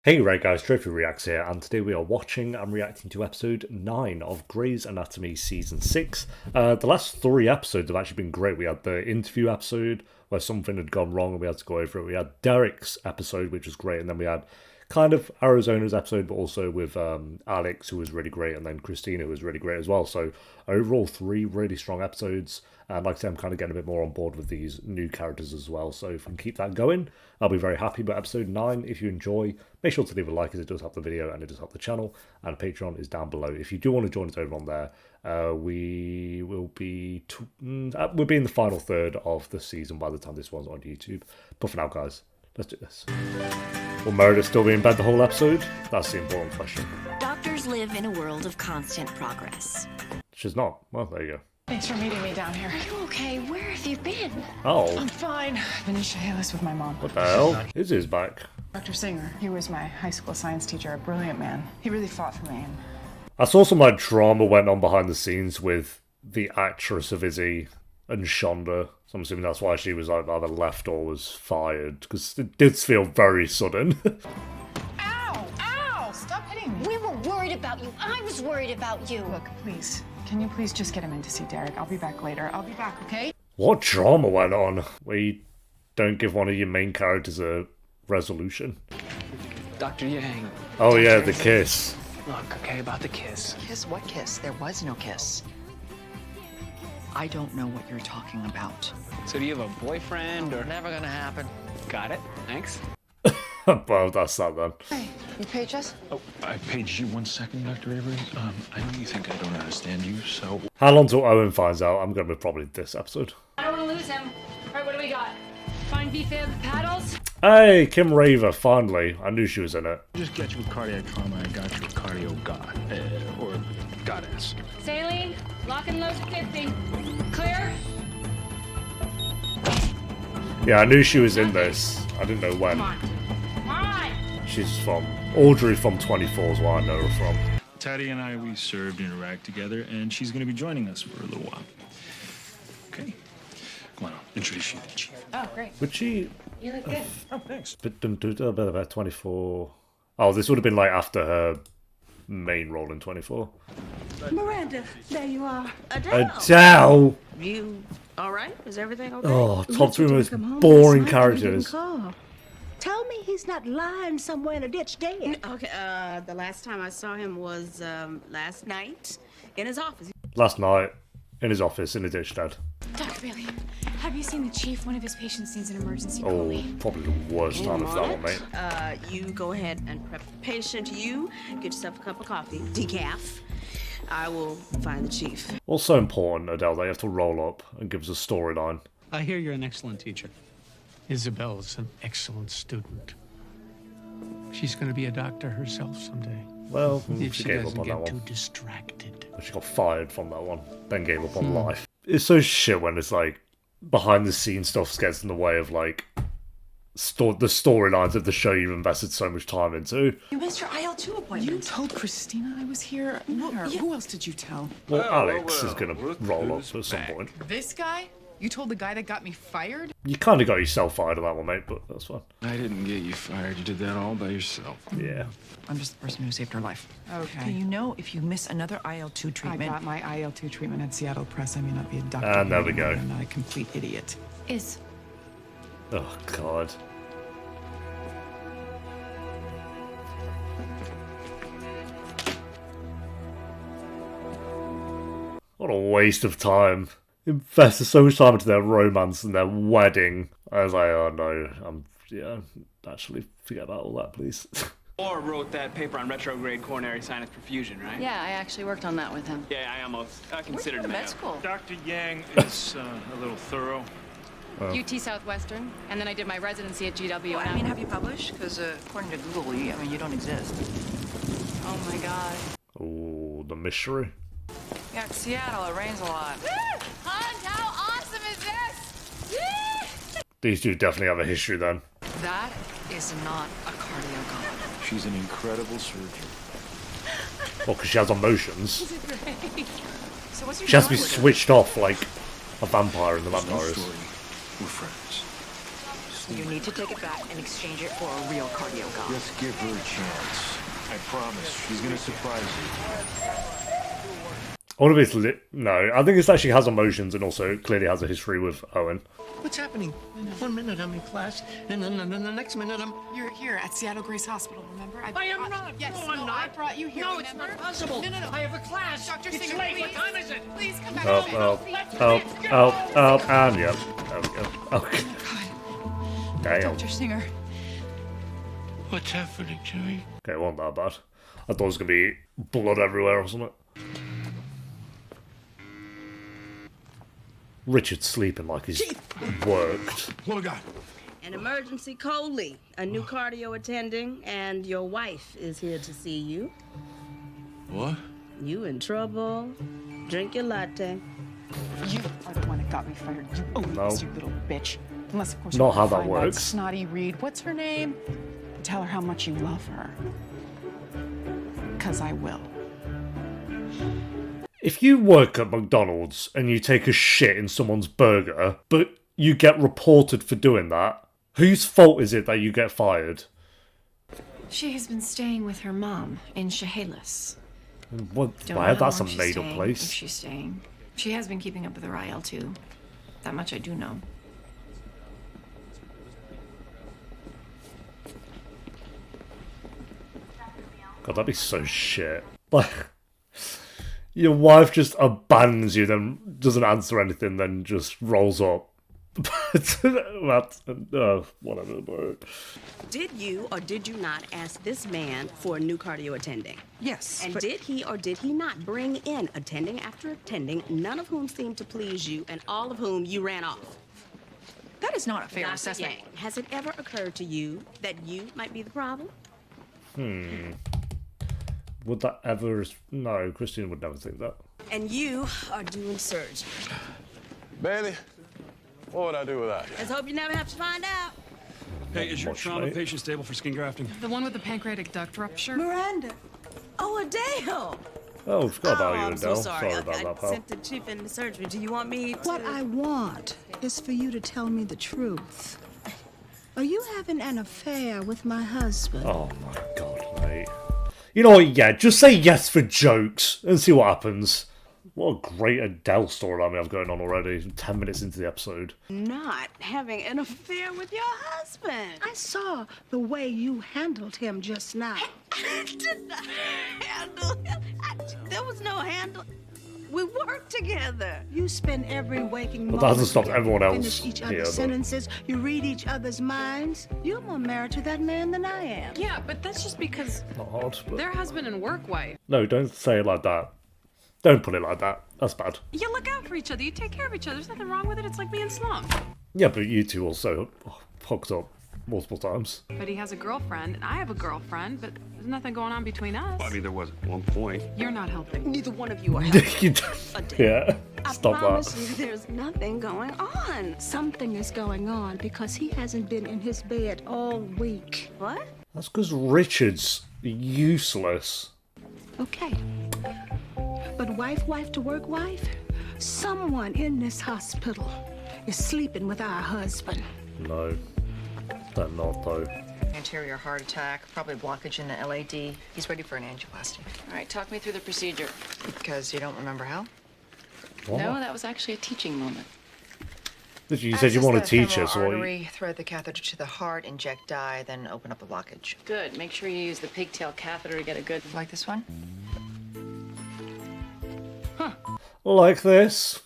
Hey right guys, Trophy Reacts here, and today we are watching and reacting to episode 9 of Grey's Anatomy Season 6. The last 3 episodes have actually been great. We had the interview episode where something had gone wrong and we had to go over it. We had Derek's episode, which was great, and then we had kind of Arizona's episode, but also with Alex, who was really great, and then Cristina, who was really great as well. So overall, 3 really strong episodes, and like I said, I'm kind of getting a bit more on board with these new characters as well. So if we can keep that going, I'll be very happy. But episode 9, if you enjoy, make sure to leave a like, as it does help the video and it does help the channel. And Patreon is down below if you do want to join us over on there. We will be we'll be in the final third of the season by the time this one's on YouTube. But for now, guys, let's do this. Will Meredith still be in bed the whole episode? That's the important question. Doctors live in a world of constant progress. She's not. Well, there you go. Thanks for meeting me down here. Are you okay? Where have you been? Oh. I'm fine. Venetia Halis with my mom. What the hell? Izzie's back. Dr. Singer, he was my high school science teacher, a brilliant man. He really fought for me. I saw some like drama went on behind the scenes with the actress of Izzie and Shonda. So I'm assuming that's why she was like either left or was fired, because it did feel very sudden. Ow! Ow! Stop hitting me. We were worried about you. I was worried about you. Look, please. Can you please just get him in to see Derek? I'll be back later. I'll be back, okay? What drama went on where you don't give one of your main characters a resolution? Dr. Yang. Oh yeah, the kiss. Look, okay, about the kiss. Kiss? What kiss? There was no kiss. I don't know what you're talking about. So do you have a boyfriend or... Never gonna happen. Got it, thanks. Well, that's that then. Hey, you page us? Oh, I paged you 1 second, Dr. Avery. I know you think I don't understand you, so... How long till Owen finds out? I'm going to be probably this episode. I don't want to lose him. All right, what do we got? Fine V-fib paddles? Hey, Kim Raver, finally. I knew she was in it. Just get you with cardiac trauma, I got you a cardio god. Or goddess. Saline, lock and load 50. Clear? Yeah, I knew she was in this. I didn't know when. Come on. Come on! She's from... Audrey from 24 is what I know her from. Taddy and I, we served in Iraq together, and she's going to be joining us for a little while. Okay. Come on, I'll introduce you to the chief. Oh, great. Would she... You look good. Oh, thanks. About 24... Oh, this would have been like after her main role in 24. Miranda, there you are. Adele! You all right? Is everything okay? Oh, top 3 Richard most didn't come home boring last night and he characters. didn't call. Tell me he's not lying somewhere in a ditch dead. Okay, the last time I saw him was last night in his office. Last night, in his office, in a ditch dead. Dr. Bailey, have you seen the chief? One of his patients needs an emergency Oh, coli. probably the worst time of that one, mate. You go ahead and prep the patient. You get yourself a cup of coffee, decaf. I will find the chief. Also important, Adele, that you have to roll up and give us a storyline. I hear you're an excellent teacher. Isabel's an excellent student. She's going to be a doctor herself someday. Well, If she she gave up doesn't on that get too one. distracted. She got fired from that one, then gave up on life. It's so shit when it's like behind the scenes stuff gets in the way of like the storylines of the show you've invested so much time into. You missed your IL-2 appointment. You told Cristina I was here. Who else did you tell? Well, Alex is gonna roll up at some point. This guy? You told the guy that got me fired? You kind of got yourself fired on that one, mate, but that's fine. I didn't get you fired. You did that all by yourself. Yeah. I'm just the person who saved her life. Okay. You know, if you miss another IL-2 I treatment... got my IL-2 treatment at Seattle Press. I may not be a doctor. And there we anymore. go. I'm not a complete idiot. Is Oh, God. What a waste of time. Invested so much time into their romance and their wedding. I was like, oh no, actually forget about all that, please. Or wrote that paper on retrograde coronary sinus perfusion, right? Yeah, I actually worked on that with him. Yeah, I considered med it. school? Dr. Yang is a little thorough. UT Southwestern, and then I did my residency at GW. I mean, have you published? Because according to Google, you don't exist. Oh my god. Oh, the mystery. Yeah, it's Seattle. It rains a lot. Hans, how awesome is this? These two definitely have a history then. That is not a cardio god. She's an incredible surgeon. Well, because she has emotions. So what's your She has to be deal with her? switched off like a vampire in the No vampires. story. We're friends. You need to take it back and exchange it for a real cardio guy. Just give her a chance. I promise. She's gonna surprise you. I wonder if it's no, I think it actually has emotions and also clearly has a history with Owen. What's happening? 1 minute I'm in class, and then the next minute I'm... You're here at Seattle Grace Hospital, remember? I am not. Yes, No, I'm not. I brought you here, No, remember? it's not possible. No. I have a class. Dr. It's Singer, late. please. What time is it? Please come back. And yep. There we go. Okay. Damn. Dr. Singer. What's happening to me? Okay, it wasn't that bad. I thought it was gonna be blood everywhere or something. Richard's sleeping like he's worked. What we got? An emergency Coley, a new cardio attending, and your wife is here to see you. What? You in trouble. Drink your latte. You are the one that got me fired. You own No. this, you little bitch. Unless, of course, Not you how that find works. Snotty Reed. What's her name? Tell her how much you love her. Because I will. If you work at McDonald's and you take a shit in someone's burger, but you get reported for doing that, whose fault is it that you get fired? She has been staying with her mom in Chehalis. What? Don't Why? know That's how a long she's made up staying, place. If she's staying. She has been keeping up with her IL too. That much I do know. God, that'd be so shit. Like, your wife just abandons you, then doesn't answer anything, then just rolls up. Whatever, bro. Did you or did you not ask this man for a new cardio attending? Yes. And did he or did he not bring in attending after attending, none of whom seemed to please you, and all of whom you ran off? That is not a fair Dr. assessment. Yang, has it ever occurred to you that you might be the problem? Would that ever... No, Christina would never think that. And you are doing surgery. Bailey, what would I do without you? Let's hope you never have to find out. Hey, is your Much, trauma mate. patient stable for skin grafting? The one with the pancreatic duct rupture? Miranda. Oh, Adele. Oh, forgot about you, I'm Adele. so sorry. about I that, pal. sent the chief into surgery. Do you want me to... What I want is for you to tell me the truth. Are you having an affair with my husband? Oh my god, mate. You know what, yeah, just say yes for jokes and see what happens. What a great Adele storyline we have going on already, 10 minutes into the episode. Not having an affair with your husband. I saw the way you handled him just now. I did not handle him. There was no handle. We worked together. You spend every waking But moment that hasn't stopped together. everyone else Finish each here, other's though. sentences. You read each other's minds. You're more married to that man than I am. Yeah, but that's just because Not hard, but... they're husband and work wife. No, don't say it like that. Don't put it like that. That's bad. You look out for each other. You take care of each other. There's nothing wrong with it. It's like me and Slum. Yeah, but you two also hooked up multiple times. But he has a girlfriend, and I have a girlfriend, but there's nothing going on between us. I mean, there was at one point. You're not helping. Neither one of you are helping. Yeah, I stop promise that. you there's nothing going on. Something is going on because he hasn't been in his bed all week. What? That's because Richard's useless. Okay. But wife to work wife, someone in this hospital is sleeping with our husband. No, they're not though. Anterior heart attack, probably blockage in the LAD. He's ready for an angioplasty. All right, talk me through the procedure. Because you don't remember how? What? No, that was actually a teaching moment. You said you want to teach us, or artery, thread the catheter to the heart, inject dye, then open up the blockage. Good. Make sure you use the pigtail catheter to get a good... Like this one? like this.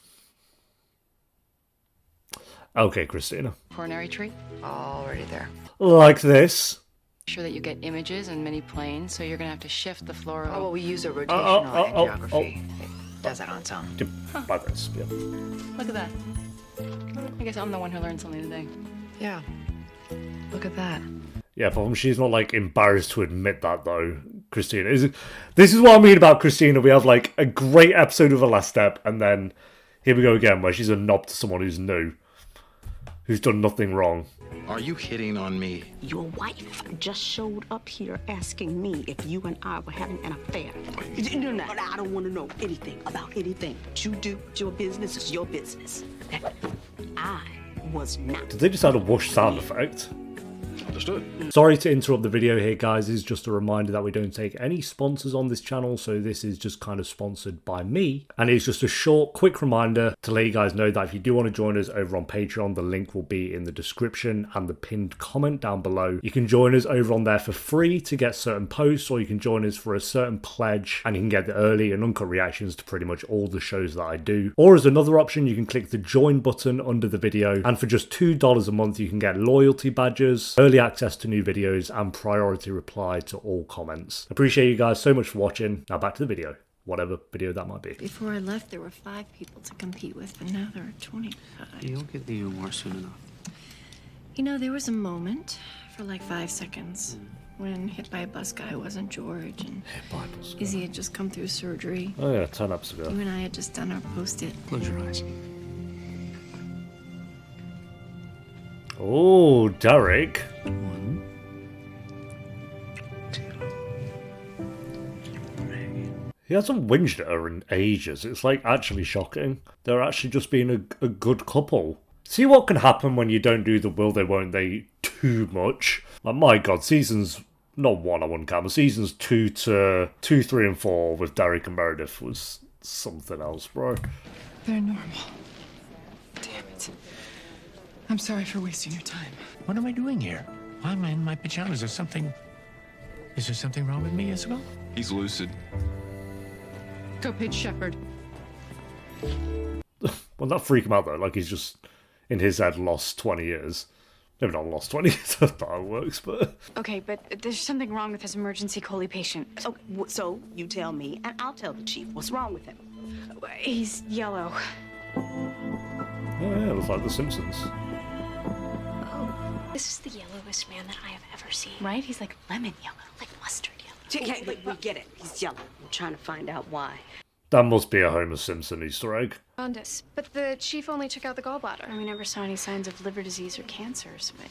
Okay, Cristina. coronary tree. Already there. Like this. Make sure that you get images in many planes, so you're going to have to shift the fluoro... Oh, well, we use a rotational angiography. It does that on its own. Like this, yeah. Look at that. I guess I'm the one who learned something today. Yeah. Look at that. Yeah, problem she's not like embarrassed to admit that though, Cristina. This is what I mean about Cristina. We have like a great episode of The Last Step, and then here we go again, where she's a knob to someone who's new, who's done nothing wrong. Are you hitting on me? Your wife just showed up here asking me if you and I were having an affair. No, I don't want to know anything about anything. What you do, it's your business, it's your business. I was not. Did they just add a whoosh sound effect? Understood. Sorry to interrupt the video here, guys. This is just a reminder that we don't take any sponsors on this channel, so this is just kind of sponsored by me. And it's just a short, quick reminder to let you guys know that if you do want to join us over on Patreon, the link will be in the description and the pinned comment down below. You can join us over on there for free to get certain posts, or you can join us for a certain pledge and you can get the early and uncut reactions to pretty much all the shows that I do. Or as another option, you can click the join button under the video, and for just $2 a month, you can get loyalty badges, early access to new videos, and priority reply to all comments. Appreciate you guys so much for watching. Now back to the video, whatever video that might be. Before I left, there were 5 people to compete with, but now there are 25. You'll get the award soon enough. You know, there was a moment for like 5 seconds when hit by a bus guy wasn't George, and Izzie had just come through surgery. Oh yeah, 10 ups ago. You and I had just done our post-it. Close your eyes. Oh, Derek. 1, 2, 3. He hasn't whinged at her in ages. It's like actually shocking. They're actually just being a good couple. See what can happen when you don't do the will they won't they too much. Like, my god, seasons, not 1 I wouldn't count, but seasons 2, 3 and 4 with Derek and Meredith was something else, bro. They're normal. Damn it. I'm sorry for wasting your time. What am I doing here? Why am I in my pajamas? Is there something wrong with me, Isabel? He's lucid. Go pitch Shepherd. Well, that freak him out though, like he's just, in his head, lost 20 years. Maybe not lost 20 years, that's not how it works, but... Okay, but there's something wrong with this emergency coli patient. Oh, so you tell me, and I'll tell the chief. What's wrong with him? He's yellow. Oh yeah, it was like The Simpsons. This is the yellowest man that I have ever seen. Right? He's like lemon yellow, like mustard yellow. Okay, we get it. He's yellow. We're trying to find out why. That must be a Homer Simpson Easter egg. Found us. But the chief only took out the gallbladder. And we never saw any signs of liver disease or cancers, but...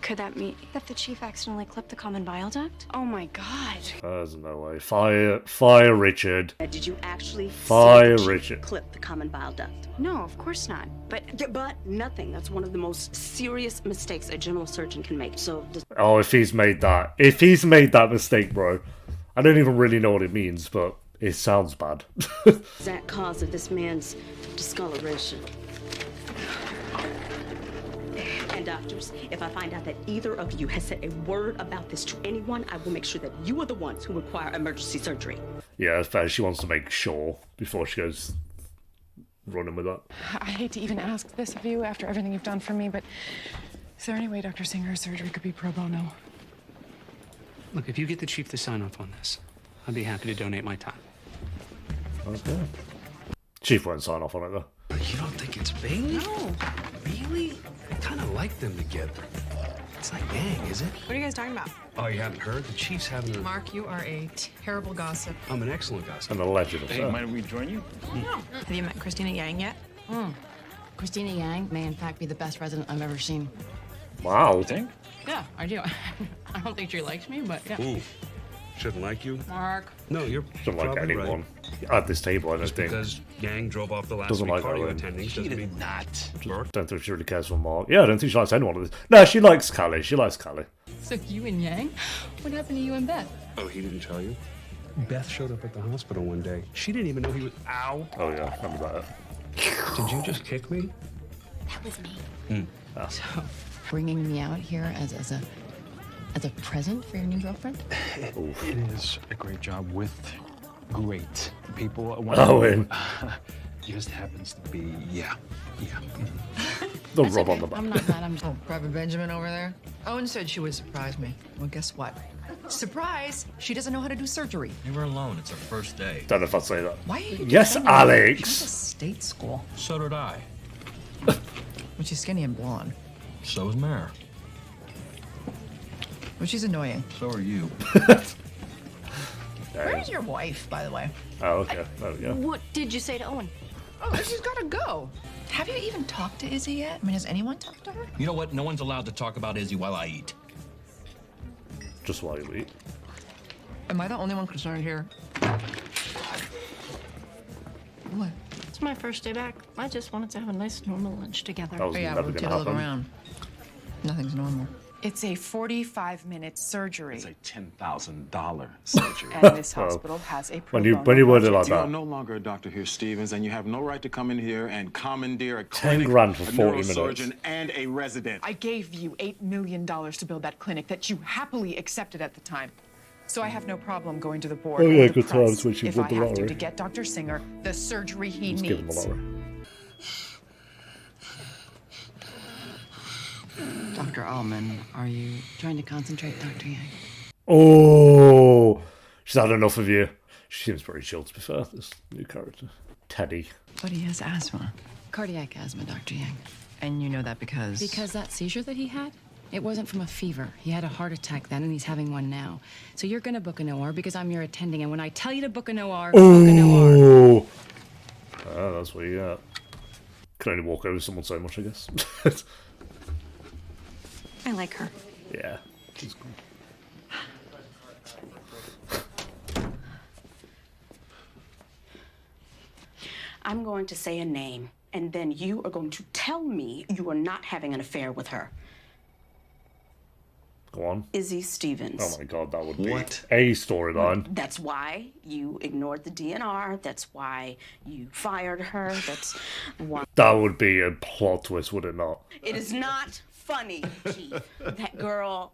Could that mean that the chief accidentally clipped the common bile duct? Oh my god. There's no way. Fire Richard. Did you actually Fire see the Richard. chief clip the common bile duct? No, of course not. But nothing. That's one of the most serious mistakes a general surgeon can make. So Oh, if he's made that mistake, bro. I don't even really know what it means, but it sounds bad. that cause of this man's discoloration. And doctors, if I find out that either of you has said a word about this to anyone, I will make sure that you are the ones who require emergency surgery. Yeah, it's fair. She wants to make sure before she goes running with that. I hate to even ask this of you after everything you've done for me, but is there any way Dr. Singer's surgery could be pro bono? Look, if you get the chief to sign off on this, I'd be happy to donate my time. Okay. Chief won't sign off on it though. You don't think it's Bailey? No. Really? I kind of like them together. It's not gang, is it? What are you guys talking about? Oh, you haven't heard? The chief's having a... Mark, you are a terrible gossip. I'm an excellent gossip. An alleged Hey, affair. might we join you? No. Have you met Cristina Yang yet? Christina Yang may in fact be the best resident I've ever seen. Wow. You think? Yeah, I do. I don't think she likes me, but yeah. Ooh. Shouldn't like you? Mark. No, you're Doesn't like probably anyone right. at this table, I don't Just think. because Yang drove off the last Doesn't week like cardio Owen. attending She doesn't mean not. Don't think she really cares for Mark. Yeah, I don't think she likes anyone of this. No, she likes Callie. She likes Callie. So you and Yang? What happened to you and Beth? Oh, he didn't tell you? Beth showed up at the hospital one day. She didn't even know he was... Ow! Oh yeah, remember that. Did you just kick me? That was me. So, bringing me out here as a present for your new girlfriend? It is a great job with great people. Owen. Just happens to be, yeah. The rub on the back. I'm not mad. I'm just... Oh, Private Benjamin over there? Owen said she would surprise me. Well, guess what? Surprise! She doesn't know how to do surgery. Leave her alone. It's her first day. Don't know if I'd say that. Why are you Yes, defending her? She went to Alex. state school. So did I. But she's skinny and blonde. So is Mare. But she's annoying. So are you. Where's your wife, by the way? Oh, okay. There we go. What did you say to Owen? Oh, she's gotta go. Have you even talked to Izzie yet? I mean, has anyone talked to her? You know what? No one's allowed to talk about Izzie while I eat. Just while you eat. Am I the only one concerned here? What? It's my first day back. I just wanted to have a nice normal lunch together. That was Yeah, never we'll gonna take a look happen. around. Nothing's normal. It's a 45-minute surgery. It's a $10,000 surgery. And this Well, hospital has a when you pro bono word it budget. like You are that, no longer a doctor here, Stevens, and you have no right to come in here and commandeer a 10 clinic, grand for a 40 neurosurgeon, minutes. and a resident. I gave you $8 million to build that clinic that you happily accepted at the time. So I have no problem going to the board. Oh, yeah, or the good press times when she if won I the have lottery. to get Dr. Singer the surgery he let's give him the needs. lottery. Dr. Altman, are you trying to concentrate, Dr. Yang? Oh, she's had enough of you. She seems pretty chill, to be fair, this new character. Teddy. But he has asthma. Cardiac asthma, Dr. Yang. And you know that because... Because that seizure that he had, it wasn't from a fever. He had a heart attack then, and he's having one now. So you're going to book an OR because I'm your attending, and when I tell you to book an OR, book an OR. Oh, that's what you got. Can only walk over someone so much, I guess. I like her. Yeah, she's cool. I'm going to say a name, and then you are going to tell me you are not having an affair with her. Go on. Izzie Stevens. Oh my god, that would be a storyline. That's why you ignored the DNR. That's why you fired her. That's why. That would be a plot twist, would it not? It is not funny, Chief. That girl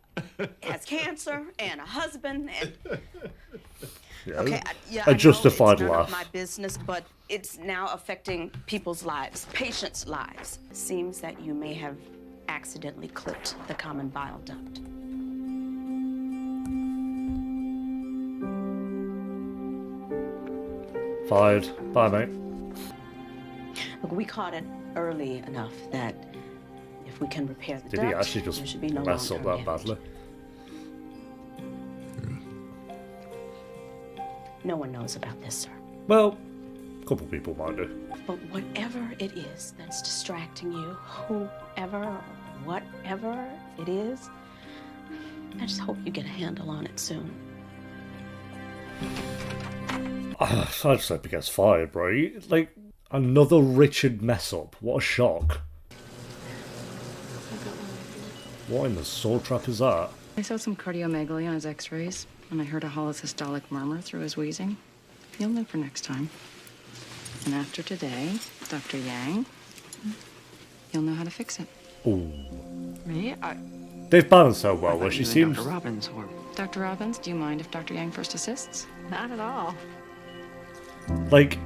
has cancer and a husband and. Yeah, Okay, yeah, a I know justified it's none laugh. of my business, but it's now affecting people's lives, patients' lives. Seems that you may have accidentally clipped the common bile duct. Fired. Bye, mate. Look, we caught it early enough that if we can repair the Did duct, he actually there just should be no mess up long-term that damage. badly? No one knows about this, sir. Well, a couple people might do. But whatever it is that's distracting you, whoever or whatever it is, I just hope you get a handle on it soon. I just hope he gets fired, bro. Like, another Richard mess up. What a shock. What in the soul trap is that? I saw some cardiomegaly on his x-rays, and I heard a holosystolic murmur through his wheezing. You'll know for next time. And after today, Dr. Yang, you'll know how to fix it. Ooh. Me? They've balanced her well, where she seems... Dr. Robbins, Dr. Robbins, do you mind if Dr. Yang first assists? Not at all. Like,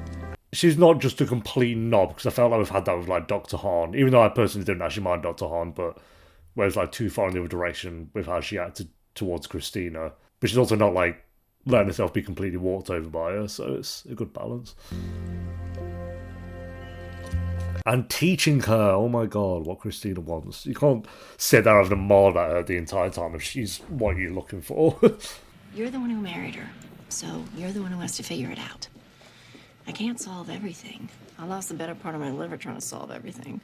she's not just a complete knob, because I felt like we've had that with, like, Dr. Han. Even though I personally didn't actually mind Dr. Han, but where it's, like, too far in the other direction with how she acted towards Cristina. But she's also not, like, letting herself be completely walked over by her, so it's a good balance. And teaching her, oh my god, what Cristina wants. You can't sit there having a maul at her the entire time if she's what you're looking for. You're the one who married her, so you're the one who has to figure it out. I can't solve everything. I lost the better part of my liver trying to solve everything.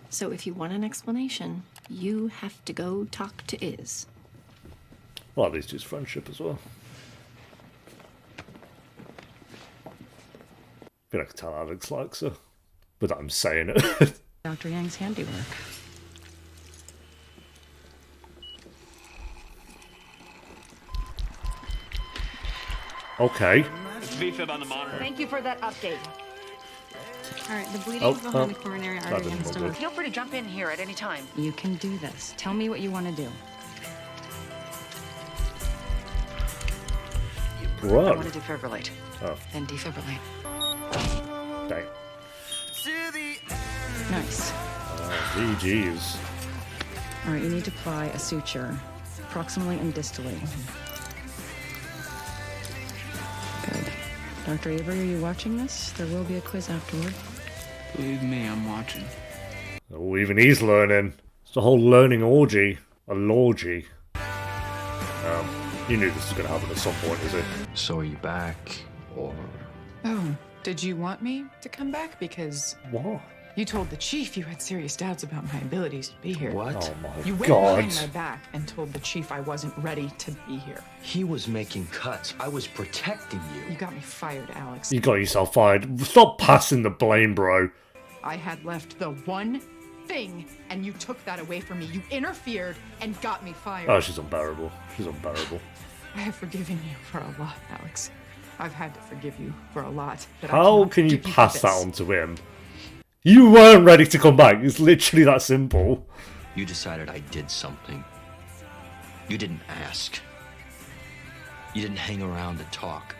So if you want an explanation, you have to go talk to Iz. Well, at least it's friendship as well. I feel like I can tell Alex likes her, without him saying it. Dr. Yang's handiwork. Okay. It's VFib on the monitor. Thank you for that update. All right, the bleeding's Oh, behind the coronary that artery didn't in the look stomach. good. Feel free to jump in here at any time. You can do this. Tell me what you want to do. I Right. want to defibrillate. Oh, Then defibrillate. dang. Nice. GG's. All right, you need to apply a suture, proximally and distally. Good. Dr. Avery, are you watching this? There will be a quiz afterward. Believe me, I'm watching. Oh, even he's learning. It's a whole learning orgy. A lorgy. You knew this was going to happen at some point, is it? So are you back, or... Oh, did you want me to come back? Because What? You told the chief you had serious doubts about my abilities to be here. What? Oh my You went god. behind my back and told the chief I wasn't ready to be here. He was making cuts. I was protecting you. You got me fired, Alex. You got yourself fired. Stop passing the blame, bro. I had left the one thing, and you took that away from me. You interfered and got me fired. Oh, she's unbearable. She's unbearable. I have forgiven you for a lot, Alex. I've had to forgive you for a lot. But I How cannot can you forgive pass this. that on to him? You weren't ready to come back. It's literally that simple. You decided I did something. You didn't ask. You didn't hang around to talk.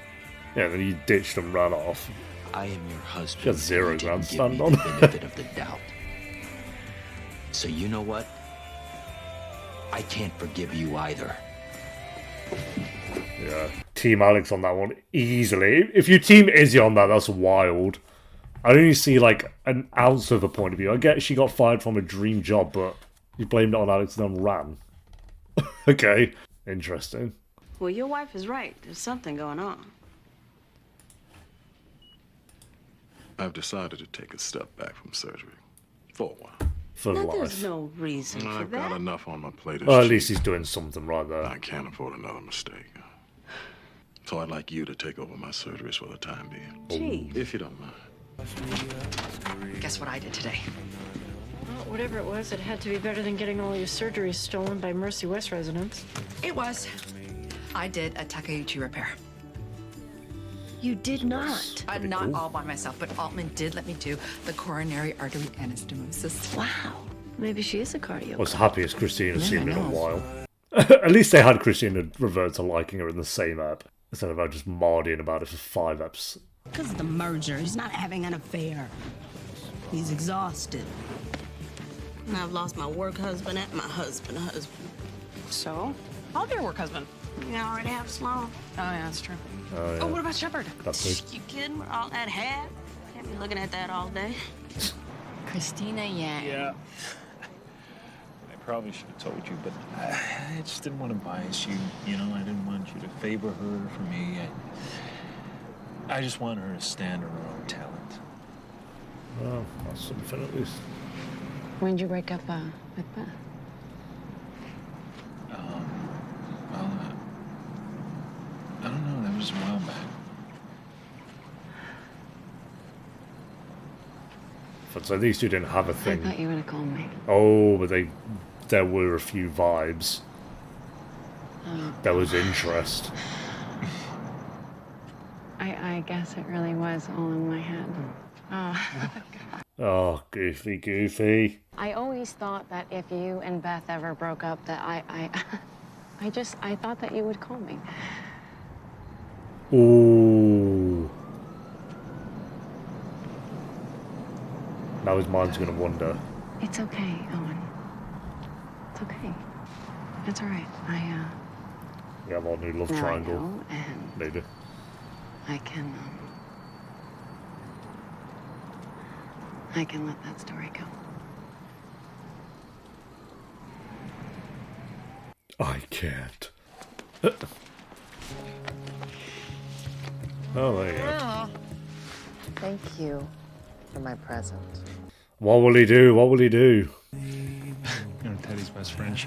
Yeah, then you ditched and ran off. I am your husband. She had 0 You grand didn't stand give me on. the benefit of the doubt. So you know what? I can't forgive you either. Yeah, Team Alex on that one easily. If you Team Izzie on that, that's wild. I only see like an ounce of a point of view. I get she got fired from a dream job, but you blamed it on Alex and then ran. Okay, interesting. Well, your wife is right. There's something going on. I've decided to take a step back from surgery. For a while. For Now, life. there's no reason for I've that. got enough on my plate. as Well, at chief. least he's doing something right there. I can't afford another mistake. So I'd like you to take over my surgeries for the time being. Chief. If you don't mind. Guess what I did today? Well, whatever it was, it had to be better than getting all your surgeries stolen by Mercy West residents. It was. I did a Takeuchi repair. You did not. Not all by myself, but Altman did let me do the coronary artery anastomosis. Wow. Maybe she is a cardio. I was happy as Christina's Yeah, seen in I a know. while. At least they had Cristina revert to liking her in the same app, instead of her just mardying about it for 5 eps. Because of the merger, he's not having an affair. He's exhausted. And I've lost my work husband and my husband. So? I'll be your work husband. You already have Sloan. Oh, yeah, that's true. Oh, yeah. Oh, what about Shepard? That too. You kidding? We're all that hat. Can't be looking at that all day. Cristina Yang. Yeah. I probably should have told you, but I just didn't want to bias you. You know, I didn't want you to favor her for me. I just want her to stand on her own talent. Oh, that's something at least. When did you break up with Beth? Well, I don't know. That was a while back. So these two didn't have a I thing. thought you would have called me. Oh, but there were a few vibes. There was interest. I guess it really was all in my head. Oh. Oh, goofy. I always thought that if you and Beth ever broke up, that I thought that you would call me. Ooh. Now his mind's gonna wander. It's okay, Owen. It's okay. It's all right. We have our new love Now I triangle. know, and Maybe. I can let that story go. I can't. Oh, there you go. Thank you for my present. What will he do? What will he do? You know, Teddy's best friend, she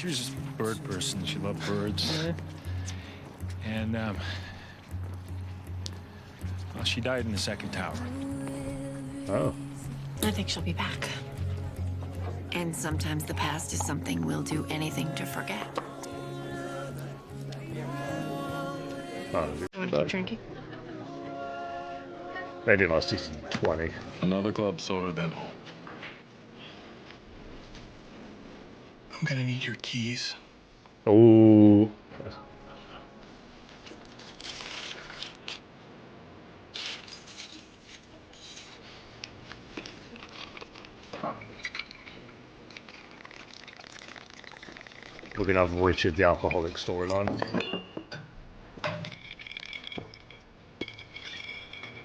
was just a bird person. She loved birds. And, well, she died in the second tower. Oh. I think she'll be back. And sometimes the past is something we'll do anything to forget. Oh, Want to keep drinking? they didn't last season 20. Another club soda, then home. I'm gonna need your keys. Oh. We're gonna have Richard the alcoholic storyline.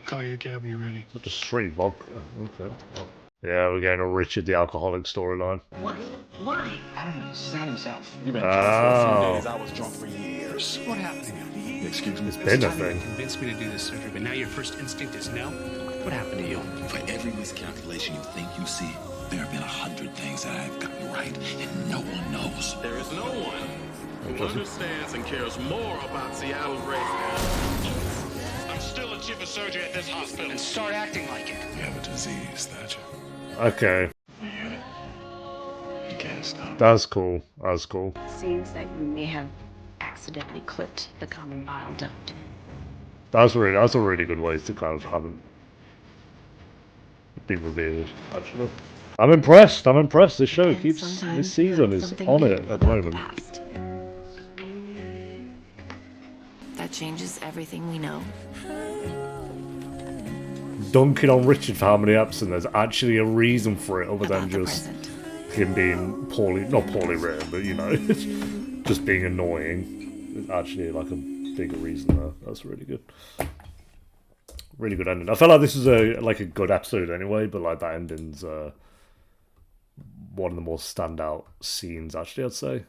Call you a cab when you're ready. Just straight vodka. Okay. Well, yeah, we're getting a Richard the alcoholic storyline. What? Why? I don't know. He's not himself. You've been Oh. drunk for a few days. I was drunk for years. What happened again? Excuse me. It's been a Time you thing. convinced me to do this surgery, but now your first instinct is no? What happened to you? For every miscalculation you think you see, there have been 100 things that I've gotten right, and no one knows. There is no one who understands and cares more about Seattle's race. I'm still a chief of surgery at this hospital. And start acting like it. You have a disease, Thatcher. Okay. You can't stop. That's cool. That's cool. Seems that you may have accidentally clipped the common bile duct. That's a really good way to kind of have it be revealed, actually. I'm impressed. This show keeps, this season is on it at the moment. That changes everything we know. Dunking on Richard for how many episodes, there's actually a reason for it other than just him being not poorly written, but you know, just being annoying. There's actually like a bigger reason there. That's really good. Really good ending. I felt like this was a good episode anyway, but like that ending's one of the more standout scenes actually, I'd say.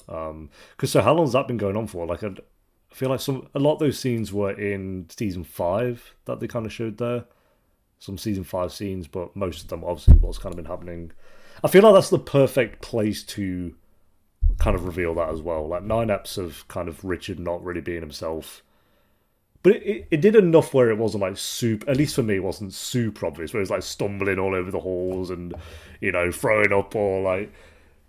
Because so how long's that been going on for? Like I feel like a lot of those scenes were in season 5 that they kind of showed there. Some season 5 scenes, but most of them obviously what's kind of been happening. I feel like that's the perfect place to kind of reveal that as well. Like 9 eps of kind of Richard not really being himself. But it did enough where it wasn't like super, at least for me, it wasn't super obvious, where it was like stumbling all over the halls and, you know, throwing up or like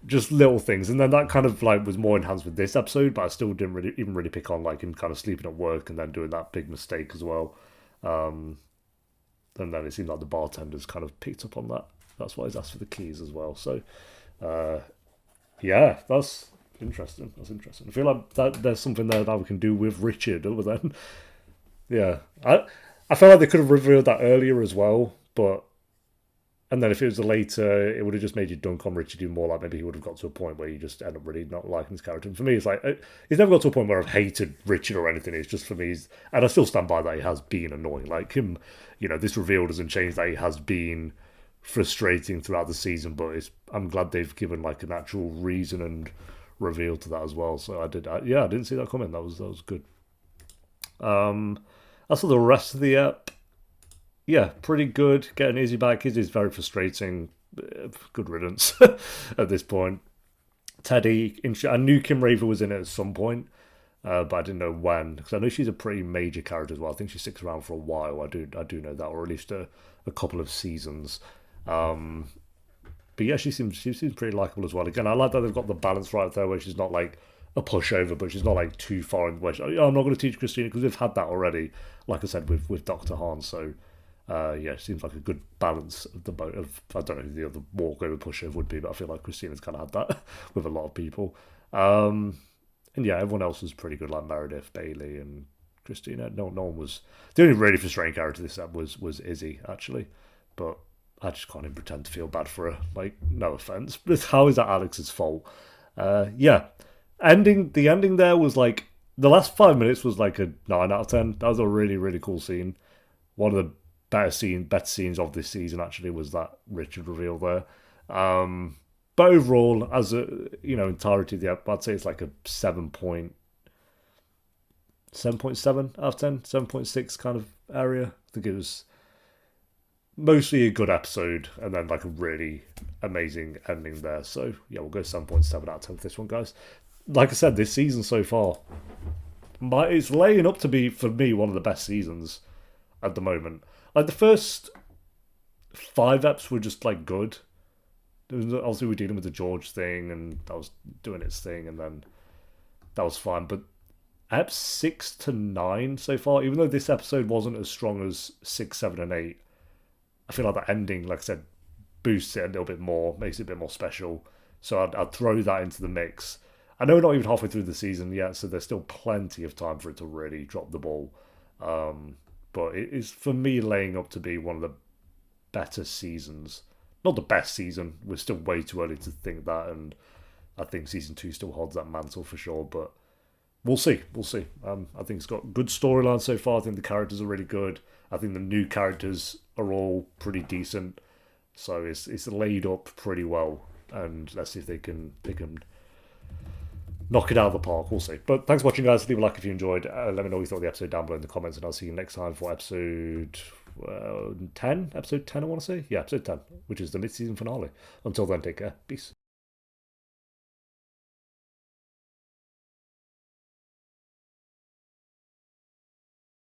just little things. And then that kind of like was more enhanced with this episode, but I still didn't even really pick on like him kind of sleeping at work and then doing that big mistake as well. And then it seemed like the bartenders kind of picked up on that. That's why he's asked for the keys as well. So, yeah, that's interesting. That's interesting. I feel like there's something there that we can do with Richard other than... Yeah, I felt like they could have revealed that earlier as well, but and then if it was later, it would have just made you dunk on Richard even more. Like maybe he would have got to a point where you just end up really not liking his character. And for me, it's like he's never got to a point where I've hated Richard or anything. It's just for me, and I still stand by that he has been annoying. Like him, you know, this reveal doesn't change that he has been frustrating throughout the season. But I'm glad they've given like an actual reason and reveal to that as well. So I didn't see that coming. That was good. As for the rest of the ep, yeah, pretty good. Getting Izzie back is very frustrating. Good riddance at this point. Teddy, I knew Kim Raver was in it at some point, but I didn't know when, because I know she's a pretty major character as well. I think she sticks around for a while. I do know that, or at least a couple of seasons. But yeah, she seems pretty likable as well. Again, I like that they've got the balance right there, where she's not like a pushover, but she's not like too far in the way. I'm not going to teach Cristina, because we've had that already, like I said, with Dr. Han. So yeah, it seems like a good balance of the boat. I don't know who the other walkover pushover would be, but I feel like Christina's kind of had that with a lot of people. And yeah, everyone else was pretty good, like Meredith, Bailey, and Cristina. No one was... The only really frustrating character this ep was Izzie, actually. But I just can't even pretend to feel bad for her. Like, no offense, but how is that Alex's fault? Yeah. The ending there was like, the last 5 minutes was like a 9 out of 10. That was a really, really cool scene. One of the better scenes of this season actually was that Richard reveal there. But overall, as a entirety of the episode, I'd say it's like a 7.7 out of 10, 7.6 kind of area. I think it was mostly a good episode, and then like a really amazing ending there. So yeah, we'll go 7.7 out of 10 for this one, guys. Like I said, this season so far, it's laying up to be, for me, one of the best seasons at the moment. Like the first 5 eps were just like good. Obviously, we're dealing with the George thing, and that was doing its thing, and then that was fine. But eps 6 to 9 so far, even though this episode wasn't as strong as 6, 7, and 8, I feel like that ending, like I said, boosts it a little bit more, makes it a bit more special. So I'd throw that into the mix. I know we're not even halfway through the season yet, so there's still plenty of time for it to really drop the ball. But it is, for me, laying up to be one of the better seasons. Not the best season. We're still way too early to think that, and I think season 2 still holds that mantle for sure. But we'll see. I think it's got good storyline so far. I think the characters are really good. I think the new characters are all pretty decent. So it's laid up pretty well, and let's see if they can knock it out of the park. We'll see. But thanks for watching, guys. Leave a like if you enjoyed. Let me know what you thought of the episode down below in the comments, and I'll see you next time for episode 10, episode 10, I want to say. Yeah, episode 10, which is the mid-season finale. Until then, take care. Peace.